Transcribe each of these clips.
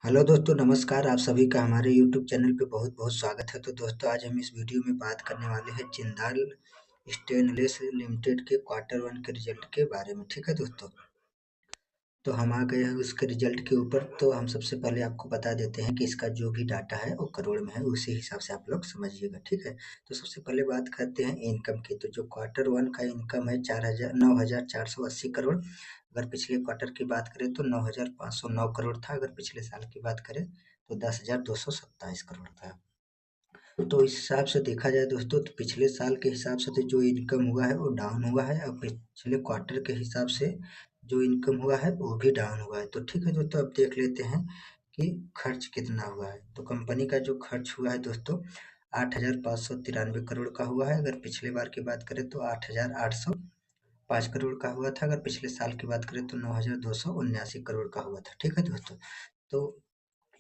Hello दोस्तों, नमस्कार। आप सभी का हमारे यूट्यूब चैनल पे बहुत बहुत स्वागत है। तो दोस्तों, आज हम इस वीडियो में बात करने वाले हैं जिंदाल स्टेनलेस लिमिटेड के क्वार्टर वन के रिजल्ट के बारे में। ठीक है दोस्तों, तो हम आ गए हैं उसके रिजल्ट के ऊपर। तो हम सबसे पहले आपको बता देते हैं कि इसका जो भी डाटा है वो करोड़ में है, उसी हिसाब से आप लोग समझिएगा। ठीक है, तो सबसे पहले बात करते हैं इनकम की। तो जो क्वार्टर वन का इनकम है 9,480 करोड़। अगर पिछले क्वार्टर की बात करें तो 9,509 करोड़ था। अगर पिछले साल की बात करें तो 10,227 करोड़ था। तो इस हिसाब से देखा जाए दोस्तों, तो पिछले साल के हिसाब से तो जो इनकम हुआ है वो डाउन हुआ है, और पिछले क्वार्टर के हिसाब से जो इनकम हुआ है वो भी डाउन हुआ है। तो ठीक है दोस्तों, अब देख लेते हैं कि खर्च कितना हुआ है। तो कंपनी का जो खर्च हुआ है दोस्तों 8,593 करोड़ का हुआ है। अगर पिछले बार की बात करें तो 8,805 करोड़ का हुआ था। अगर पिछले साल की बात करें तो 9,279 करोड़ का हुआ था। ठीक है दोस्तों, तो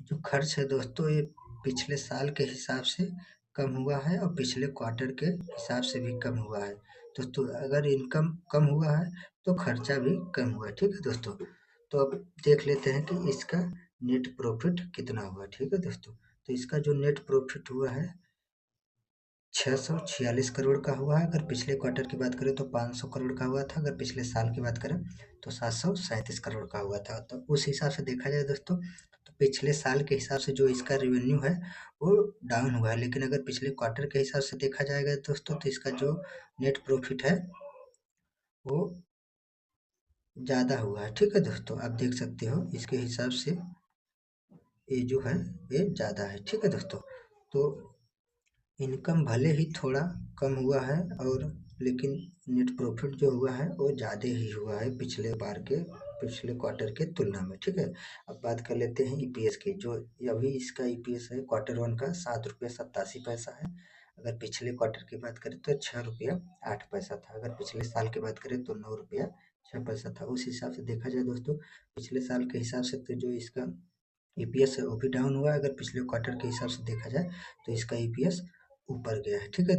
जो खर्च है दोस्तों ये पिछले साल के हिसाब से कम हुआ है, और पिछले क्वार्टर के हिसाब से भी कम हुआ है दोस्तों। अगर इनकम कम हुआ है तो खर्चा भी कम हुआ है। ठीक है दोस्तों, तो अब देख लेते हैं कि इसका नेट प्रॉफिट कितना हुआ। ठीक है दोस्तों, तो इसका जो नेट प्रॉफिट हुआ है 646 करोड़ का हुआ है। अगर पिछले क्वार्टर की बात करें तो 500 करोड़ का हुआ था। अगर पिछले साल की बात करें तो 737 करोड़ का हुआ था। तो उस हिसाब से देखा जाए दोस्तों, तो पिछले साल के हिसाब से जो इसका रेवेन्यू है वो डाउन हुआ है। लेकिन अगर पिछले क्वार्टर के हिसाब से देखा जाएगा दोस्तों, तो इसका जो नेट प्रॉफिट है वो ज़्यादा हुआ है। ठीक है दोस्तों, आप देख सकते हो इसके हिसाब से ये जो है ये ज़्यादा है। ठीक है दोस्तों, तो इनकम भले ही थोड़ा कम हुआ है, और लेकिन नेट प्रॉफिट जो हुआ है वो ज़्यादा ही हुआ है पिछले क्वार्टर के तुलना में। ठीक है, अब बात कर लेते हैं ईपीएस की। जो अभी इसका ईपीएस है क्वार्टर वन का 7 रुपये 87 पैसा है। अगर पिछले क्वार्टर की बात करें तो 6 रुपया 8 पैसा था। अगर पिछले साल की बात करें तो 9 रुपया 6 पैसा था। उस हिसाब से देखा जाए दोस्तों, पिछले साल के हिसाब से तो जो इसका ईपीएस है वो भी डाउन हुआ है। अगर पिछले क्वार्टर के हिसाब से देखा जाए तो इसका ईपीएस ऊपर गया है। ठीक है।